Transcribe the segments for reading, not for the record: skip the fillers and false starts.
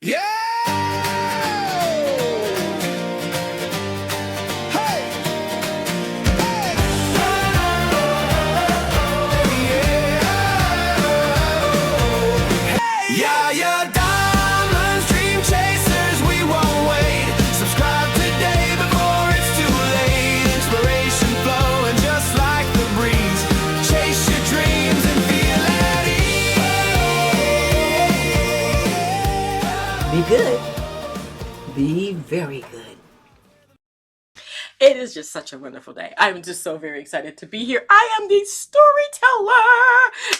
Yeah! Hey! Hey! Yaya diamonds, dream chasers, we won't wait. Subscribe today before it's too late. Inspiration flowing just like the breeze. Chase your dreams and feel at ease. Be good. Be very good. It is just such a wonderful day. I'm just so very excited to be here. I am the storyteller.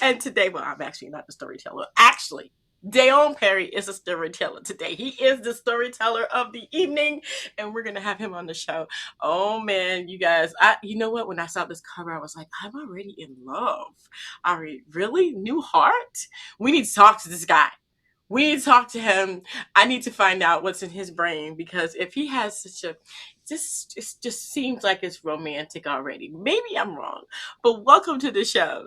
And today, well, I'm actually not the storyteller. Actually, Dion Perry is a storyteller today. He is the storyteller of the evening, and we're gonna have him on the show. Oh man, you guys! You know what? When I saw this cover, I was like, I'm already in love. Really? New heart? We need to talk to this guy. We need to talk to him. I need to find out what's in his brain because if he has such a it just seems like it's romantic already. Maybe I'm wrong, but welcome to the show.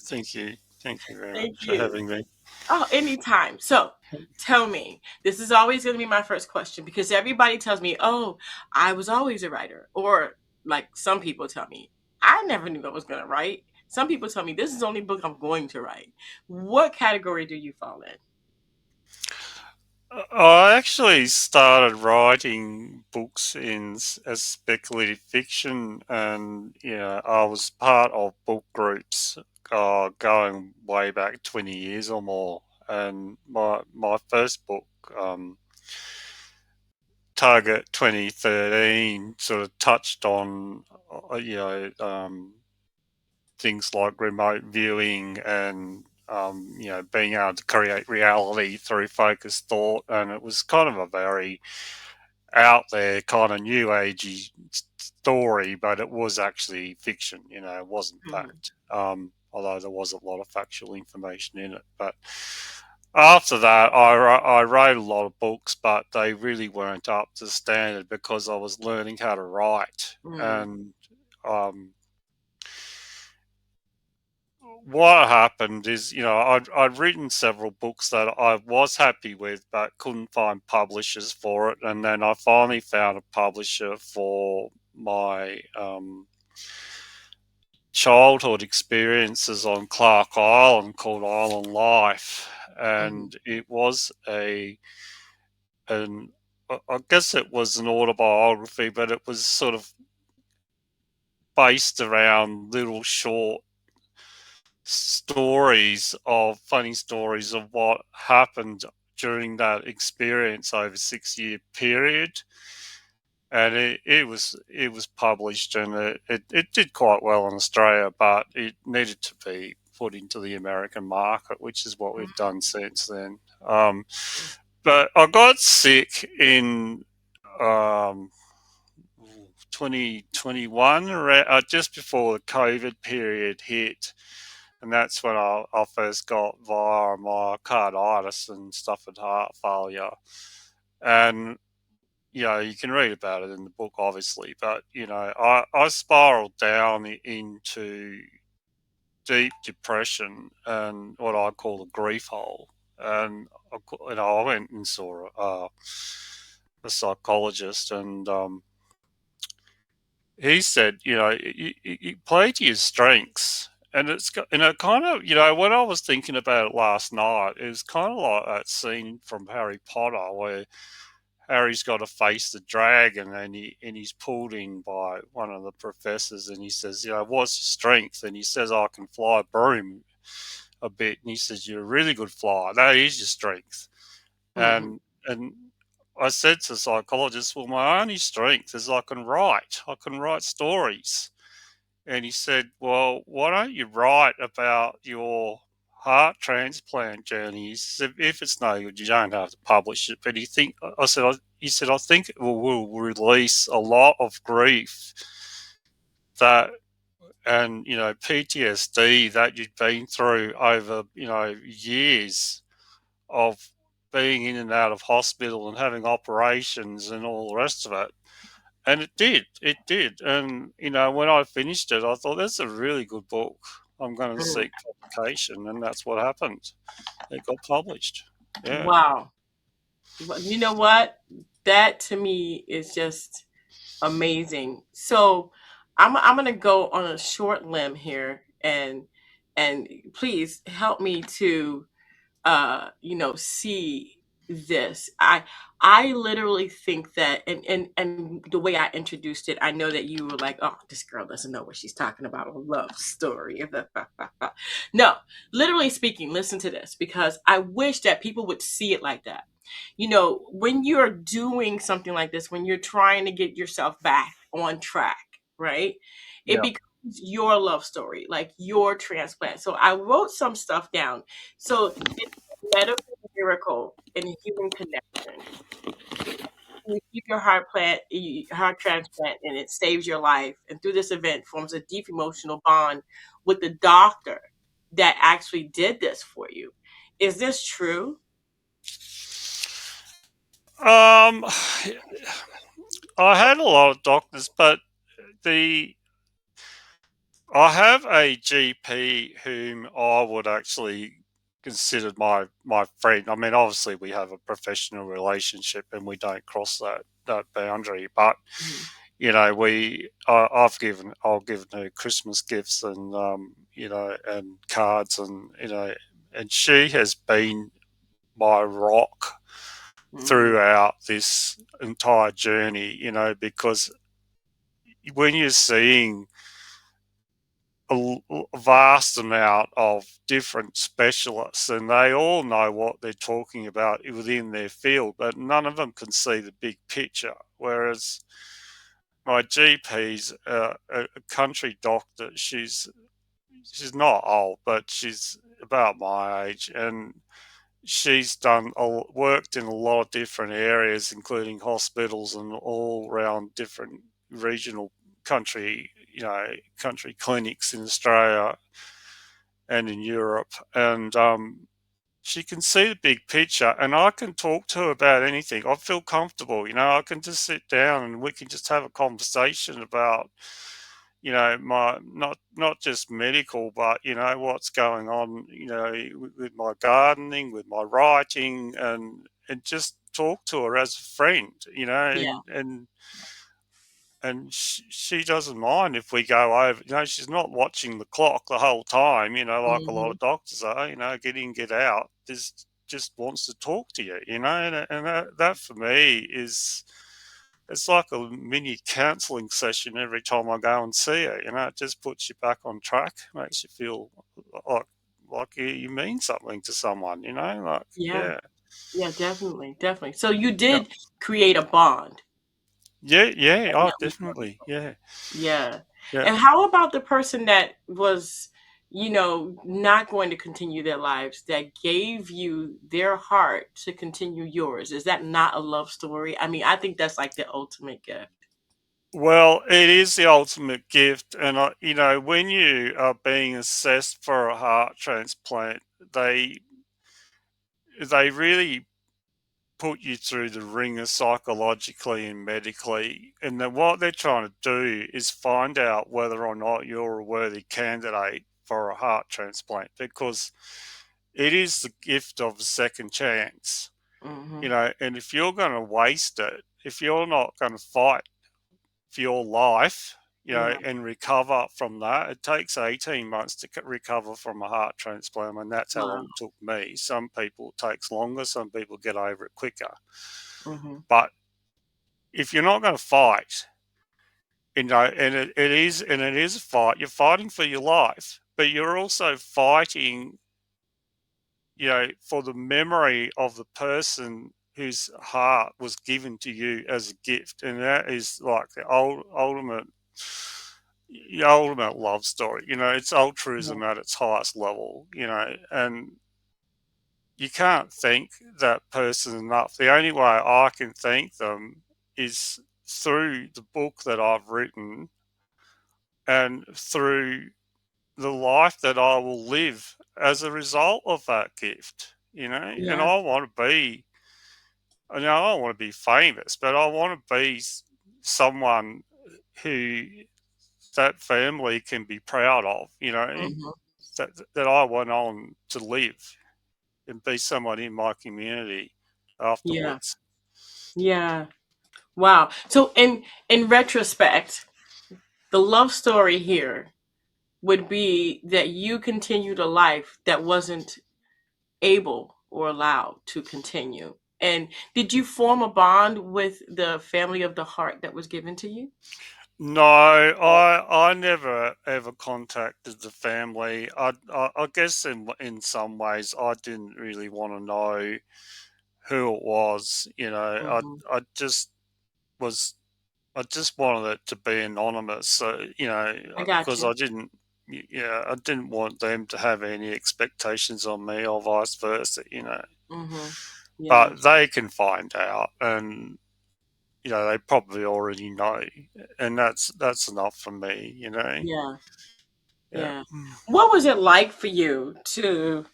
Thank you. Thank you very Thank much for you. having me. Oh, anytime. So, tell me. This is always going to be my first question because everybody tells me, "Oh, I was always a writer," or like some people tell me, "I never knew I was going to write." Some people tell me, "This is the only book I'm going to write." What category do you fall in? I actually started writing books as speculative fiction, and I was part of book groups going way back 20 years or more. And my first book, Target 2013, sort of touched on things like remote viewing and being able to create reality through focused thought, and it was kind of a very out there kind of new agey story, but it was actually fiction. It wasn't Mhm. fact. Although there was a lot of factual information in it. But after that, I wrote a lot of books, but they really weren't up to standard because I was learning how to write. Mm. And um, what happened is, I'd written several books that I was happy with, but couldn't find publishers for it. And then I finally found a publisher for my childhood experiences on Clark Island called Island Life. Mhm. And it was an, I guess it was an autobiography, but it was sort of based around little short funny stories of what happened during that experience over 6 year period. And it was published, and it did quite well in Australia, but it needed to be put into the American market, which is what we've done since then. But I got sick in um, 2021, just before the COVID period hit, and that's when I first got via my carditis and stuff with heart failure. And you can read about it in the book, obviously, but I spiraled down into deep depression and what I call a grief hole. And I went and saw a psychologist, and he said, you play to your strengths. And it's got, kind of, when I was thinking about it last night, it was kind of like that scene from Harry Potter where Harry's got to face the dragon, and he's pulled in by one of the professors, and he says, what's your strength? And he says, I can fly a broom a bit. And he says, you're a really good flyer. That is your strength. Mhm. And I said to the psychologist, well, my only strength is I can write. I can write stories. And he said, well, why don't you write about your heart transplant journey? He said, if it's no good, you don't have to publish it. But he said, I think it will release a lot of grief that, and, PTSD that you've been through over, years of being in and out of hospital and having operations and all the rest of it. And it did. And, when I finished it, I thought, that's a really good book. I'm going to Mm. seek publication. And that's what happened. It got published. Yeah. Wow. Well, you know what? That to me is just amazing. So I'm gonna go on a short limb here, and please help me to see this. I literally think that, and the way I introduced it, I know that you were like, oh, this girl doesn't know what she's talking about, a love story. No, literally speaking, listen to this, because I wish that people would see it like that. When you're doing something like this, when you're trying to get yourself back on track, right? It Yeah. becomes your love story, like your transplant. So I wrote some stuff down. So it's a medical miracle in human connection. You keep your heart transplant, and it saves your life. And through this event, forms a deep emotional bond with the doctor that actually did this for you. Is this true? Um, I had a lot of doctors, but the I have a GP whom I would actually consider my friend. I mean, obviously we have a professional relationship and we don't cross that boundary. But Mhm. I've given her Christmas gifts and and cards and she has been my rock Mhm. throughout this entire journey. Because when you're seeing a vast amount of different specialists, and they all know what they're talking about within their field, but none of them can see the big picture. Whereas my GP's a country doctor. She's not old, but she's about my age, and she's worked in a lot of different areas, including hospitals and all around different regional country, country clinics in Australia and in Europe. And she can see the big picture, and I can talk to her about anything. I feel comfortable, I can just sit down and we can just have a conversation about, my not just medical, but what's going on, with my gardening, with my writing, and just talk to her as a friend, Yeah. and she doesn't mind if we go over. She's not watching the clock the whole time, like a lot Mhm. of doctors are. Get in, get out. This just wants to talk to you, and that for me is it's like a mini counselling session every time I go and see her. It just puts you back on track, makes you feel like you mean something to someone. Like Yeah. yeah, Yeah, definitely, definitely. So you yeah, did create a bond. yeah, yeah. And Oh, that was definitely, wonderful. yeah, Yeah. yeah. And how about the person that was, not going to continue their lives, that gave you their heart to continue yours? Is that not a love story? I mean, I think that's like the ultimate gift. Well, it is the ultimate gift, and when you are being assessed for a heart transplant, they really put you through the ringer psychologically and medically, and then what they're trying to do is find out whether or not you're a worthy candidate for a heart transplant, because it is the gift of a second chance, Hmm. and if you're going to waste it, if you're not going to fight for your life, Yeah. and recover from that. It takes 18 months to recover from a heart transplant, and that's how Wow. long it took me. Some people it takes longer, some people get over it quicker. Hmm. But if you're not going to fight, and it is a fight, you're fighting for your life, but you're also fighting, for the memory of the person whose heart was given to you as a gift, and that is like the ultimate love story. It's Yeah. altruism at its highest level. And you can't thank that person enough. The only way I can thank them is through the book that I've written and through the life that I will live as a result of that gift. And Yeah. I want to be, I don't want to be famous, but I want to be someone who that family can be proud of, Hmm. that I went on to live and be someone in my community. Yeah. afterwards. Yeah. Wow. So in retrospect, the love story here would be that you continued a life that wasn't able or allowed to continue. And did you form a bond with the family of the heart that was given to you? No, I never ever contacted the family. I guess in some ways I didn't really want to know who it was. Hmm. I just was I just wanted it to be anonymous. So I got because you. yeah, I didn't want them to have any expectations on me or vice versa. Hmm. Yeah. But they can find out, and they probably already know, and that's enough for me. Yeah. Yeah. Yeah. What was it like for you to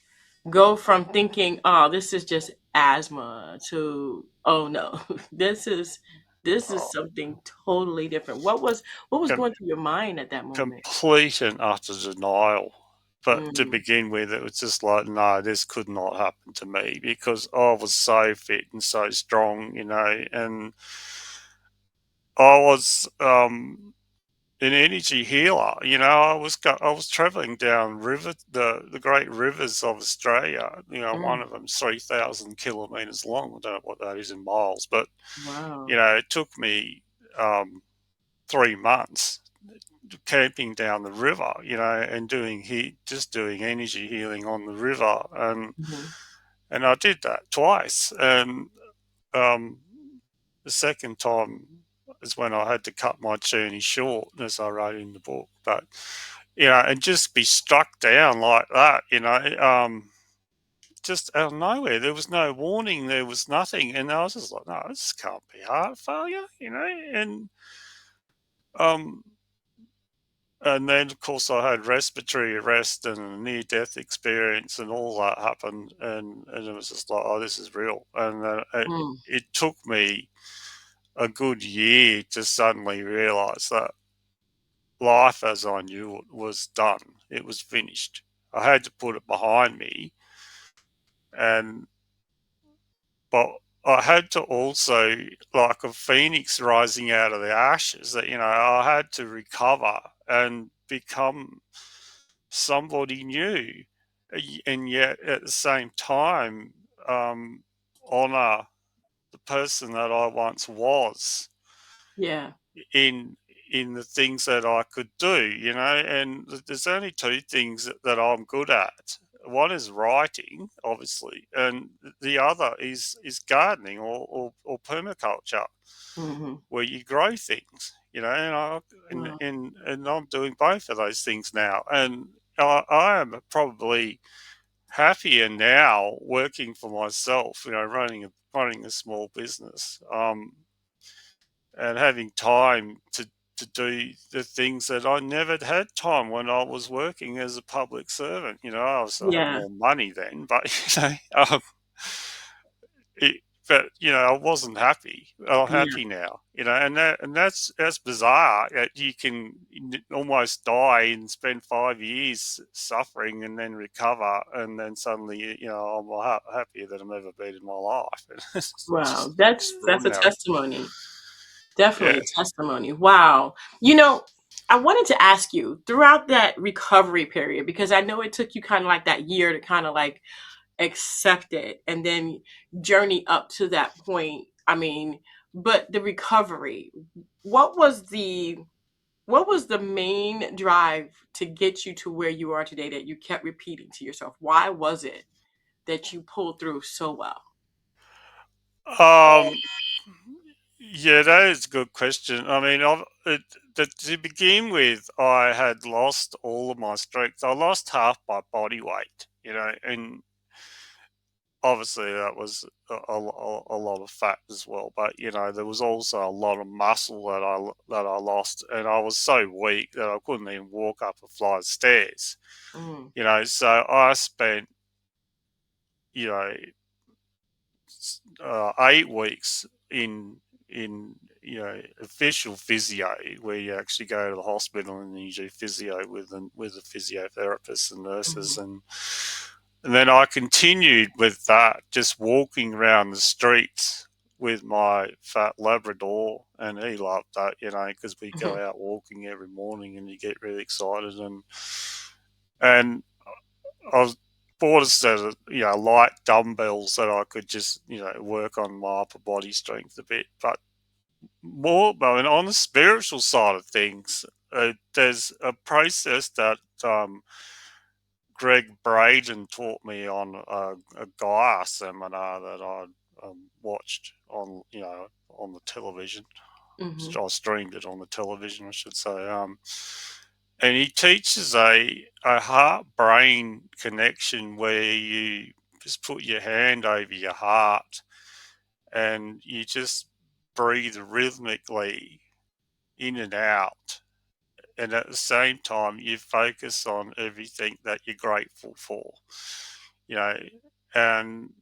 go from thinking, "Oh, this is just asthma," to, "Oh no, this is Oh, something totally different." What was com- going through your mind at that moment? complete and utter denial. But to Mm, begin with, it was just like, no, this could not happen to me because I was so fit and so strong, and I was an energy healer. I was traveling down the great rivers of Australia. One mm, of them's 3,000 kilometers long. I don't know what that is in miles, but wow. it took me 3 months camping down the river, and just doing energy healing on the river, Hmm. and I did that twice, and um, the second time is when I had to cut my journey short, as I wrote in the book. But and just be struck down like that, just out of nowhere. There was no warning. There was nothing, and I was just like, no, this can't be heart failure, um, and then of course I had respiratory arrest and a near death experience, and all that happened, and it was just like, oh, this is real, and Mm, it took me a good year to suddenly realize that life as I knew it was done. It was finished. I had to put it behind me, and but I had to also, like a phoenix rising out of the ashes, that I had to recover and become somebody new, and yet at the same time um, honor the person that I once was yeah. in the things that I could do, and there's only two things that I'm good at. One is writing, obviously, and the other is gardening or permaculture, Hmm. where you grow things, Wow. and I'm doing both of those things now, and I am probably happier now working for myself, running a small business, and having time to do the things that I never had time when I was working as a public servant. I also had Yeah. more money then, but it, I wasn't happy. I'm Yeah. happy now, and that's bizarre. That you can almost die and spend 5 years suffering and then recover, and then suddenly, I'm happier than I've ever been in my life. It's Wow. just That's a extraordinary. testimony. Definitely Yeah. a testimony. Wow. You know, I wanted to ask you throughout that recovery period, because I know it took you kind of like that year to kind of like accept it and then journey up to that point. I mean, but the recovery, what was the what was the main drive to get you to where you are today that you kept repeating to yourself? Why was it that you pulled through so well? Um, yeah, that is a good question. I mean, to begin with, I had lost all of my strength. I lost half my body weight, and obviously that was a lot of fat as well. But there was also a lot of muscle that I lost, and I was so weak that I couldn't even walk up a flight of stairs. Mm, So I spent you know 8 weeks in official physio, where you actually go to the hospital and you do physio with a physiotherapist and nurses, mhm. and And then I continued with that, just walking around the streets with my fat Labrador, and he loved that, because we go Mhm. out walking every morning, and you get really excited, and I was bought a set of light dumbbells that I could just work on my upper body strength a bit, but more, I mean, on the spiritual side of things, there's a process that Greg Braden taught me on a Gaia seminar that I watched on the television. Mhm. I streamed it on the television, I should say. And he teaches a heart brain connection where you just put your hand over your heart and you just breathe rhythmically in and out. And at the same time, you focus on everything that you're grateful for, you know, and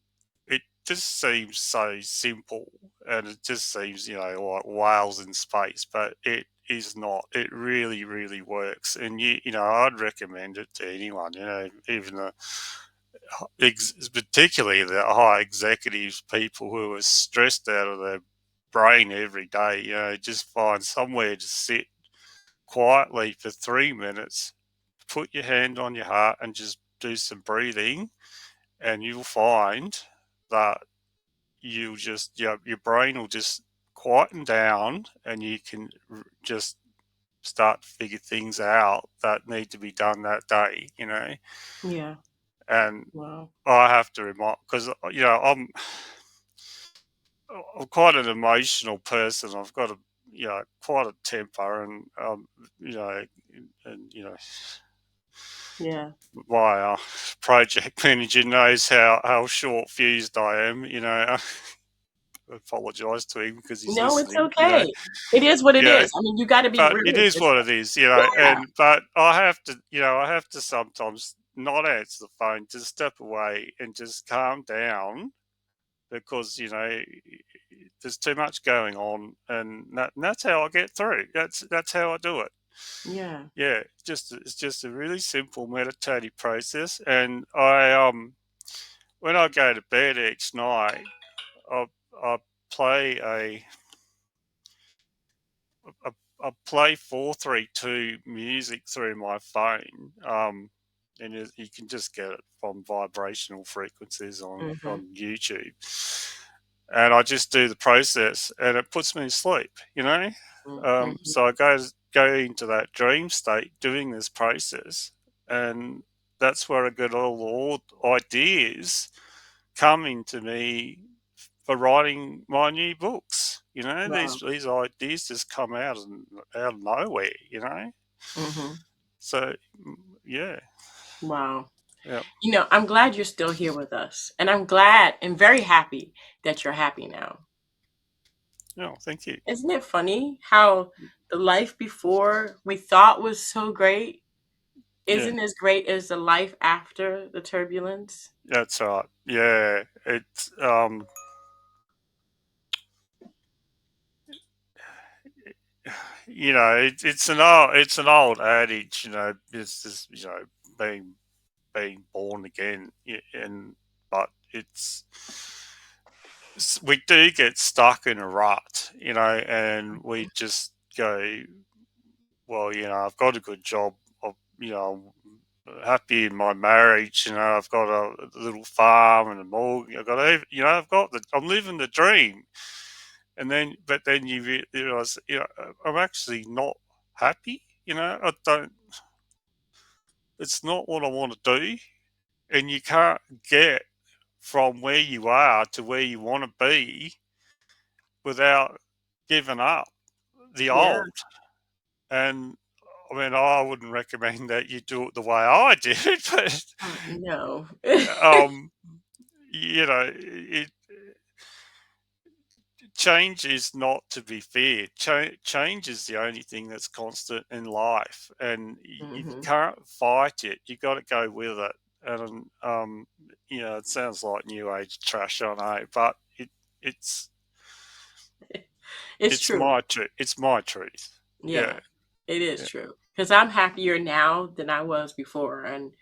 it just seems so simple and it just seems, like whales in space, but it is not. It really, really works. And, I'd recommend it to anyone, even particularly the high executives, people who are stressed out of their brain every day, just find somewhere to sit quietly for 3 minutes, put your hand on your heart and just do some breathing, and you'll find that your brain will just quieten down and you can just start to figure things out that need to be done that day. Yeah. And Wow. I have to remind, because I'm quite an emotional person. I've got quite a temper, and you know, Yeah. my project manager knows how short fused I am. I apologise to him because he's No, it's listening. okay. It is what it Yeah, is. I mean, you got to be but real it with is what yourself. it is. Yeah. But I have to sometimes not answer the phone, just step away and just calm down because there's too much going on, and that's how I get through. That's how I do it. Yeah. Yeah, it's just a really simple meditative process, and I when I go to bed each night, I I play a I play 432 music through my phone, and you can just get it from vibrational frequencies on Mhm. on YouTube, and I just do the process, and it puts me to sleep. Mhm. So I go into that dream state doing this process, and that's where I get all the ideas coming to me for writing my new books. Wow. These ideas just come out of nowhere. Mhm. So yeah, Wow. yeah, I'm glad you're still here with us. And I'm glad and very happy that you're happy now. no, thank you. Isn't it funny how the life before we thought was so great Yeah, isn't as great as the life after the turbulence? that's right. Yeah, it's it's an old adage. It's just being born again, and but we do get stuck in a rut, and we just go, well, I've got a good job. I'm happy in my marriage. I've got a little farm and a mortgage. I'm living the dream. But then you realize, I'm actually not happy. I don't. It's not what I want to do, and you can't get from where you are to where you want to be without giving up the Yeah. old. And I mean, I wouldn't recommend that you do it the way I did it, but No. um, it change is not to be feared. Change is the only thing that's constant in life, and you Mhm. can't fight it. You got to go with it. And it sounds like new age trash, I know, but it's It's it's true. my truth. It's my truth. Yeah, Yeah. It is yeah, true. Cuz I'm happier now than I was before, and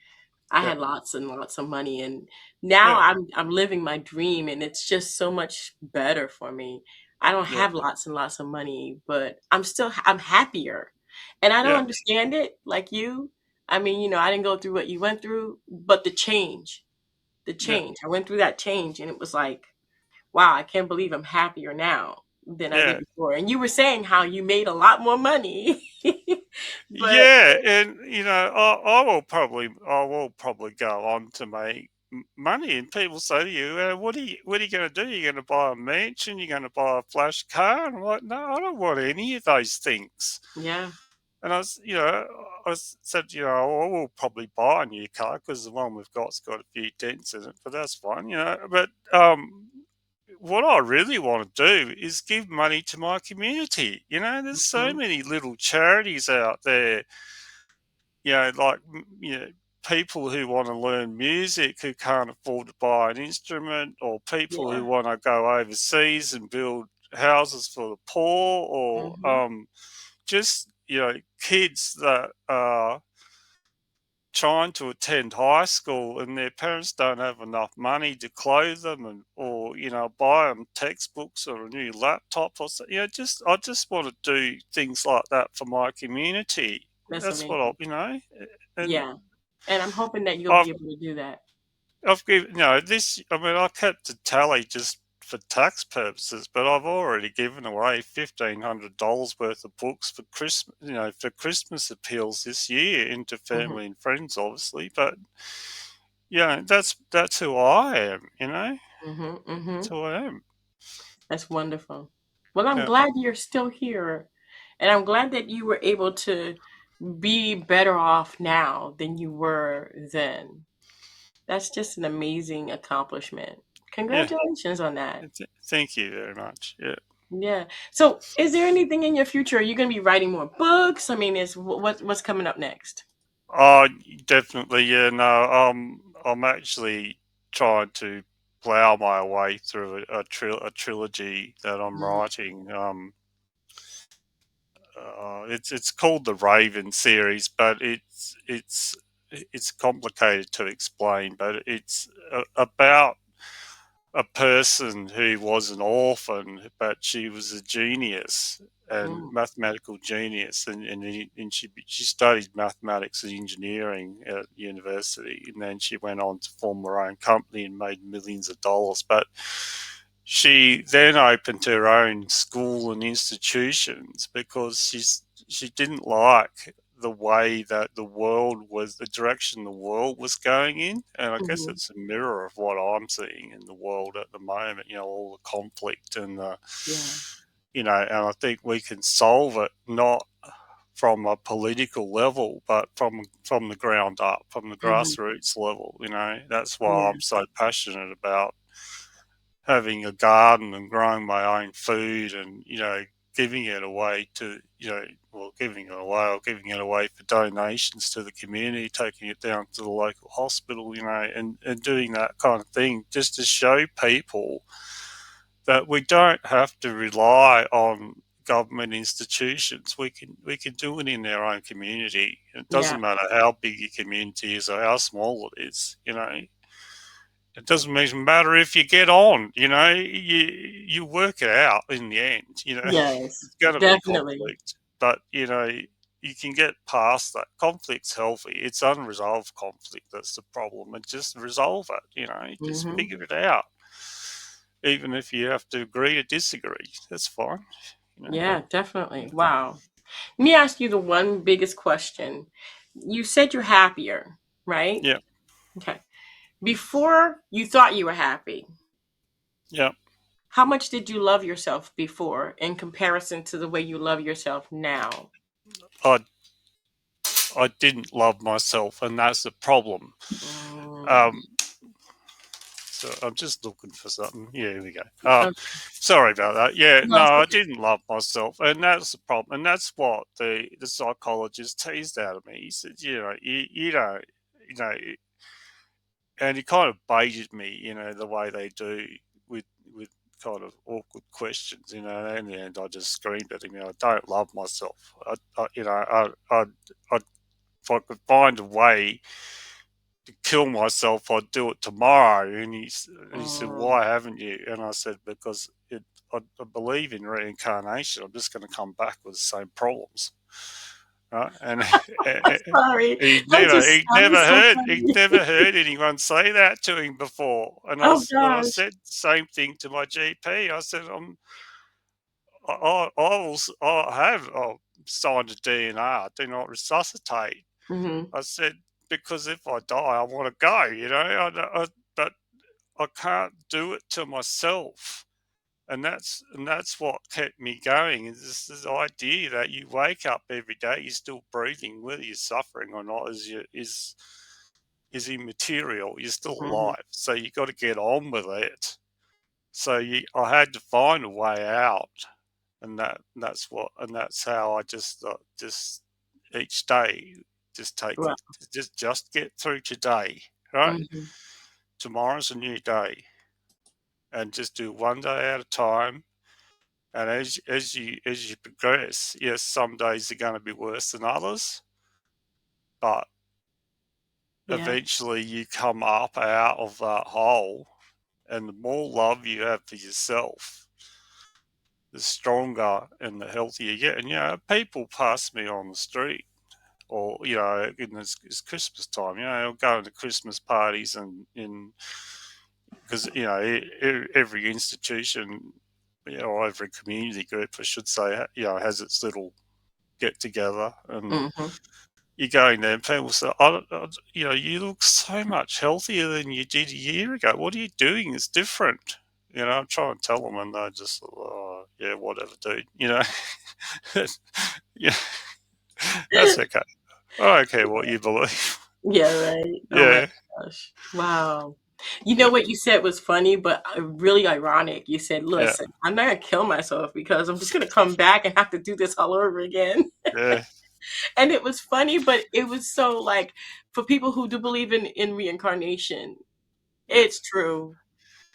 I Yeah. had lots and lots of money, and now Yeah. I'm living my dream, and it's just so much better for me. I don't Yeah. have lots and lots of money, but I'm happier. And I don't Yeah. understand it like you. I mean, I didn't go through what you went through, but the Yeah. change. I went through that change, and it was like, wow, I can't believe I'm happier now than I did Yeah. before. And you were saying how you made a lot more money. But Yeah, and I will probably go on to make money, and people say to you, what are you going to do? You're going to buy a mansion? You're going to buy a flash car?" And I'm like, "No, I don't want any of those things." yeah, And said, "I will probably buy a new car because the one we've got's got a few dents in it, but that's fine, you know." But what I really want to do is give money to my community. There's so mhm, many little charities out there, like, people who want to learn music who can't afford to buy an instrument, or people who yeah, want to go overseas and build houses for the poor, or mhm, just, kids that are trying to attend high school and their parents don't have enough money to clothe them, and or buy them textbooks or a new laptop or so. I just want to do things like that for my community. that's That's what I, amazing. and Yeah, and I'm hoping that you'll be I've able to do that. I've given, this. I mean, I kept a tally just for tax purposes, but I've already given away $1,500 worth of books for Christmas, for Christmas appeals this year into Mhm, family and friends, obviously. But that's who I am. mhm, That's mhm. who I am. That's wonderful. Well, I'm Yeah, glad you're still here, and I'm glad that you were able to be better off now than you were then. That's just an amazing accomplishment. yeah. Congratulations on that. Thank you very much. Yeah. Yeah. So, is there anything in your future? Are you going to be writing more books? I mean, is what's coming up next? Oh, definitely. Yeah. No. I'm actually trying to plow my way through a trilogy that I'm Mm, writing. It's called the Raven series, but it's complicated to explain. But it's about a person who was an orphan, but she was a genius and mm, mathematical genius, and she studied mathematics and engineering at university, and then she went on to form her own company and made millions of dollars. But she then opened her own school and institutions because she didn't like the way that the direction the world was going in. And I guess mhm. it's a mirror of what I'm seeing in the world at the moment, all the conflict and Yeah. and I think we can solve it not from a political level, but from the ground up, from the Mhm. grassroots level. That's why Yeah. I'm so passionate about having a garden and growing my own food, and giving it away to giving it away for donations to the community, taking it down to the local hospital, and doing that kind of thing just to show people that we don't have to rely on government institutions. We can do it in our own community. It Yeah. doesn't matter how big your community is or how small it is. It doesn't even matter if you get on. You work it out in the end. Yes. It's going to be Definitely. conflict, but you can get past that. Conflict's healthy. It's unresolved conflict that's the problem, and just resolve it. Just Mhm. figure it out. Even if you have to agree to disagree, that's fine. You know. Yeah, definitely. Wow. Let me ask you the one biggest question. You said you're happier, right? Yeah. Okay. Before you thought you were happy, Yeah. how much did you love yourself before in comparison to the way you love yourself now? I I didn't love myself, and that's the problem. Mm, Um, So I'm just looking for something. Yeah, here we go. okay. Sorry about that. Yeah, No, no, it's I okay. didn't love myself, and that's the problem. And that's what the psychologist teased out of me. He said, you know, and he kind of baited me, the way they do with kind of awkward questions, And in the end, I just screamed at him, I don't love myself. I if I could find a way to kill myself, I'd do it tomorrow. And he said, Mm. why haven't you? And I said, because I believe in reincarnation. I'm just going to come back with the same problems. Right? And Sorry. he'd Funny. never heard anyone say that to him before. Oh And I gosh. said same thing to my GP. I said, I have signed a DNR, do not resuscitate. Hmm. I said, because if I die, I want to go, but I can't do it to myself. And that's what kept me going, is this idea that you wake up every day, you're still breathing, whether you're suffering or not is immaterial. You're still Hmm. alive. So you got to get on with it. So I had to find a way out, and that's how I just each day just take Well. it, just get through today, right? Hmm. Tomorrow's a new day, and just do one day at a time. And as you progress, yes, some days are going to be worse than others, but Yeah. eventually you come up out of that hole, and the more love you have for yourself, the stronger and the healthier you get. And people pass me on the street, or it's Christmas time. Going to Christmas parties, and because every institution, or every community group, I should say, has its little get together, and Hmm. you go in there, and people say, you look so much healthier than you did a year ago. What are you doing? It's different. I'm trying to tell them, and they're just, oh, yeah, whatever, dude. Yeah, that's okay. I don't care what you believe. Yeah, right. Oh my Yeah, gosh. Wow. You know yeah, what you said was funny, but really ironic. You said, yeah, listen, I'm not gonna kill myself because I'm just gonna come back and have to do this all over again. yeah, And it was funny, but it was so like for people who do believe in reincarnation, yeah, it's true.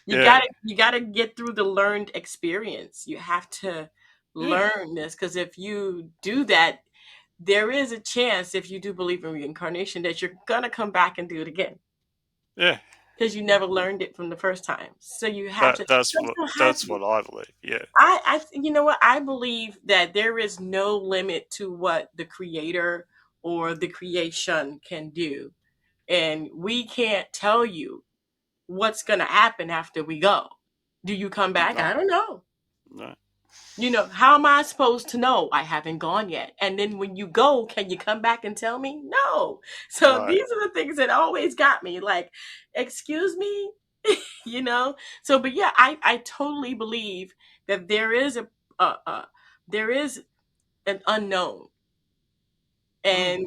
You yeah, gotta get through the learned experience. You have to yeah, learn this because if you do that, there is a chance if you do believe in reincarnation that you're gonna come back and do it again yeah. because you never learned it from the first time. So you have That to. that's You what also have. that's what I believe. Yeah, You know what? I believe that there is no limit to what the creator or the creation can do, and we can't tell you what's gonna happen after we go. Do you come back? no, I don't know. no, How am I supposed to know? I haven't gone yet. And then when you go, can you come back and tell me? No. So no. these are the things that always got me like, excuse me, you know? So, but yeah, I totally believe that uh, uh, there is an unknown. Mm. And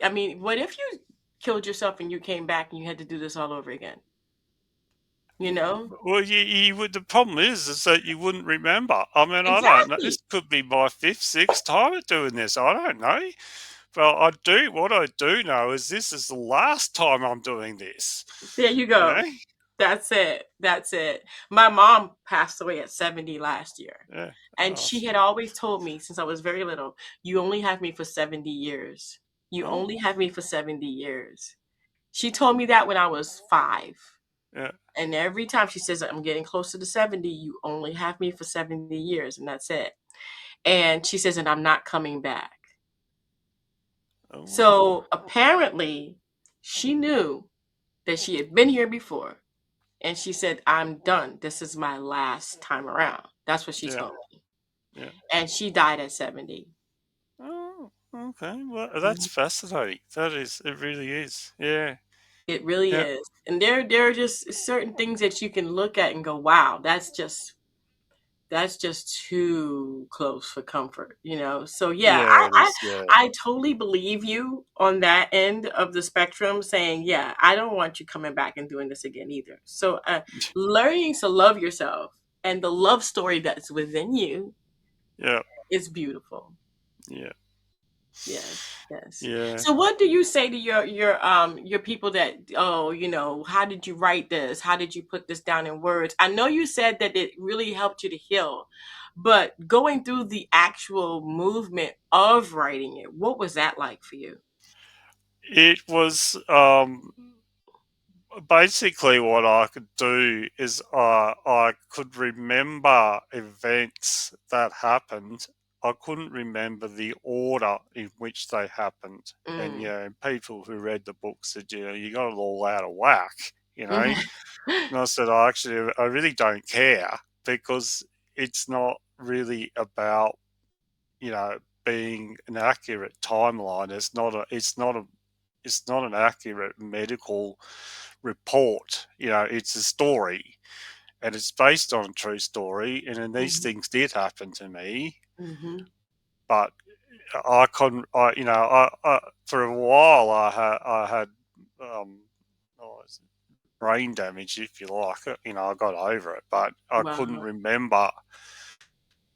I mean, what if you killed yourself and you came back and you had to do this all over again? You know? Well, you would. The problem is that you wouldn't remember. I mean, I don't know. This Exactly. could be my fifth, sixth time at doing this. I don't know. Well, I do. What I do know is this is the last time I'm doing this. There you You know? go. That's it. That's it. My mom passed away at 70 last year. Yeah. And Oh, she had always told me since I was very little, you only have me for 70 years. You oh, only have me for 70 years. She told me that when I was 5. yeah. And every time she says, I'm getting closer to 70, you only have me for 70 years, and that's it. And she says, and I'm not coming back. Oh, So apparently, she knew that she had been here before. And she said, I'm done. This is my last time around. That's what she yeah, told me. yeah. And she died at 70. Oh, okay. Well, that's Mhm. fascinating. That is. It really is. Yeah. It really Yeah. is. And there are just certain things that you can look at and go, wow, that's just too close for comfort. So yeah, Yeah. It is. Yeah. I totally believe you on that end of the spectrum saying, yeah, I don't want you coming back and doing this again either. So learning to love yourself and the love story that's within you Yeah. is beautiful. Yeah. Yes, yes. Yeah. So what do you say to your people that, oh, how did you write this? How did you put this down in words? I know you said that it really helped you to heal, but going through the actual movement of writing it, what was that like for you? It was. basically what I could do is I could remember events that happened. I couldn't remember the order in which they happened. And, Mm. people who read the book said, you got it all out of whack, Mhm. And I said, I really don't care because it's not really about, being an accurate timeline. It's not an accurate medical report. It's a story and it's based on a true story. And then these Mhm. things did happen to me, Mhm. but I couldn't. For a while I had um, oh, brain damage, if you like. I got over it, but I couldn't Wow. remember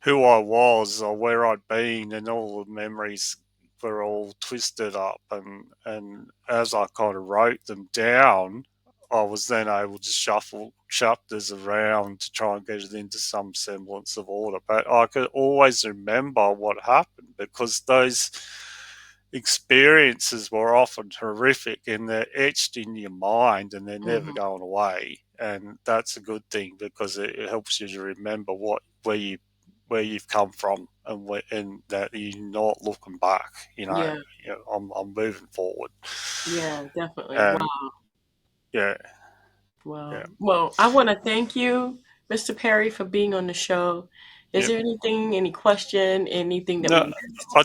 who I was or where I'd been, and all the memories were all twisted up. And as I kind of wrote them down, I was then able to shuffle chapters around to try and get it into some semblance of order. But I could always remember what happened because those experiences were often horrific and they're etched in your mind and they're never Mhm. going away. And that's a good thing because it helps you to remember where you've come from and that you're not looking back. Yeah. I'm moving forward, Yeah, definitely. and Wow. yeah, Wow. yeah, Well, I want to thank you, Mr. Perry, for being on the show. Is yep. there anything, any question, anything that we No, missed? I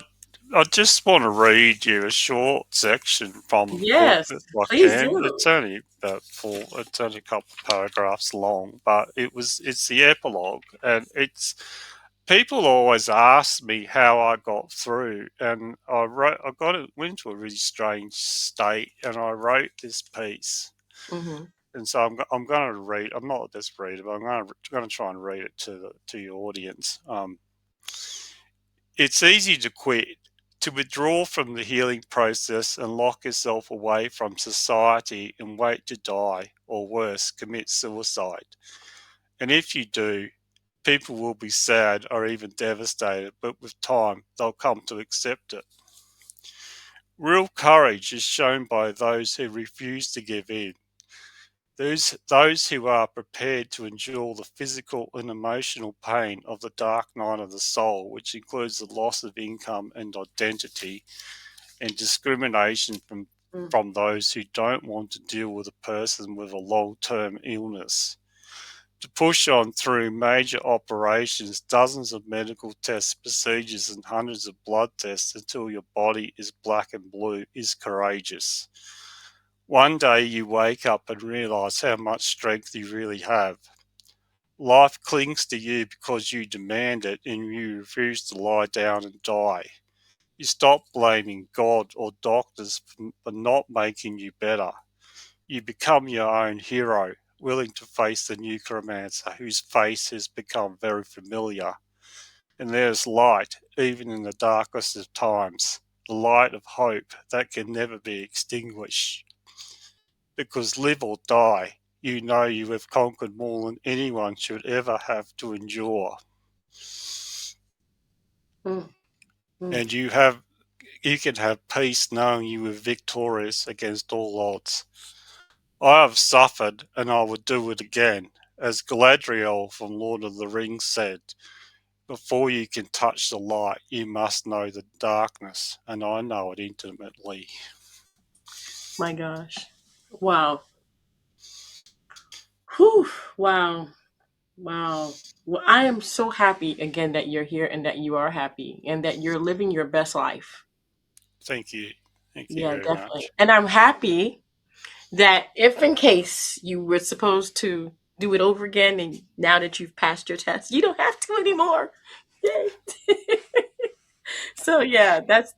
I just want to read you a short section from the book Yes, if I please can. do. It's only it's only a couple of paragraphs long, but it's the epilogue, and it's people always ask me how I got through, and went into a really strange state, and I wrote this piece, Hmm. and so I'm going to read. I'm not this reader, but I'm going to try and read it to your audience. It's easy to quit, to withdraw from the healing process and lock yourself away from society and wait to die, or worse, commit suicide. And if you do, people will be sad or even devastated, but with time, they'll come to accept it. Real courage is shown by those who refuse to give in. Those who are prepared to endure the physical and emotional pain of the dark night of the soul, which includes the loss of income and identity, and discrimination from those who don't want to deal with a person with a long term illness. To push on through major operations, dozens of medical tests, procedures, and hundreds of blood tests until your body is black and blue is courageous. One day you wake up and realize how much strength you really have. Life clings to you because you demand it and you refuse to lie down and die. You stop blaming God or doctors for not making you better. You become your own hero, willing to face the necromancer whose face has become very familiar. And there's light, even in the darkest of times, the light of hope that can never be extinguished. Because live or die, you know you have conquered more than anyone should ever have to endure. Mm, mm. And you can have peace knowing you were victorious against all odds. I have suffered, and I would do it again. As Galadriel from Lord of the Rings said, before you can touch the light, you must know the darkness, and I know it intimately. My gosh. Wow. Whew. Wow. Wow. Well, I am so happy again that you're here and that you are happy and that you're living your best life. Thank you. Thank you Yeah, very definitely. much. And I'm happy that if in case you were supposed to do it over again and now that you've passed your test, you don't have to anymore. Yay. So yeah, that's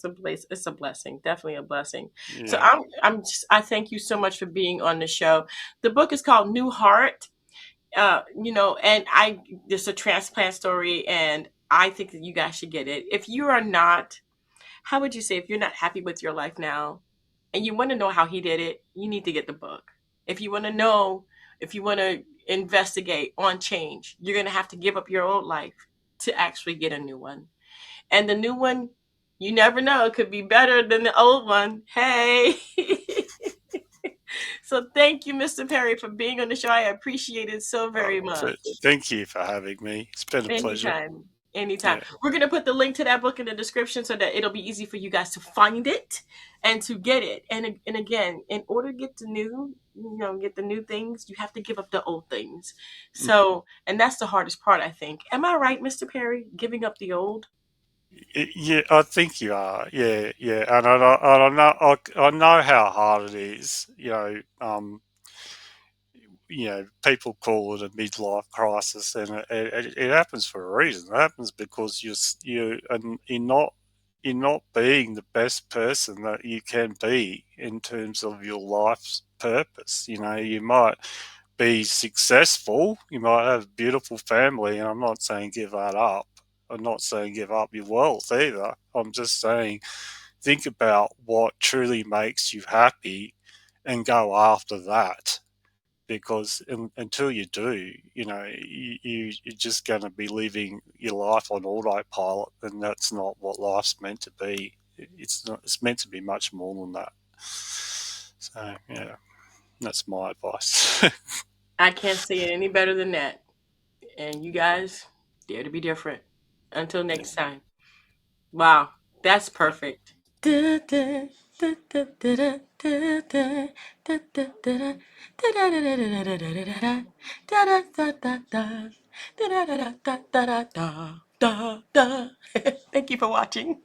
a place. It's a blessing, definitely a blessing. So Yeah. I thank you so much for being on the show. The book is called New Heart. And it's a transplant story, and I think that you guys should get it. If you are not, how would you say, if you're not happy with your life now, and you want to know how he did it, you need to get the book. If you want to know, if you want to investigate on change, you're gonna have to give up your old life to actually get a new one. And the new one, you never know, it could be better than the old one. Hey. So thank you, Mr. Perry, for being on the show. I appreciate it so very much. Thank you for having me. It's been a pleasure. Anytime. Anytime. Yeah. We're going to put the link to that book in the description so that it'll be easy for you guys to find it and to get it. And again, in order to get the get the new things, you have to give up the old things. So, and that's the hardest part, I think. Am I right, Mr. Perry? Giving up the old? Yeah, I think you are. Yeah, yeah, and I know how hard it is. People call it a midlife crisis, and it happens for a reason. It happens because you're not being the best person that you can be in terms of your life's purpose. You might be successful, you might have a beautiful family, and I'm not saying give that up. I'm not saying give up your wealth either. I'm just saying think about what truly makes you happy and go after that, because until you do, you're just going to be living your life on autopilot, and that's not what life's meant to be. It's not. It's meant to be much more than that. So yeah, that's my advice. I can't say it any better than that. And you guys, dare to be different. Until next time. Wow, that's perfect. Thank you for watching.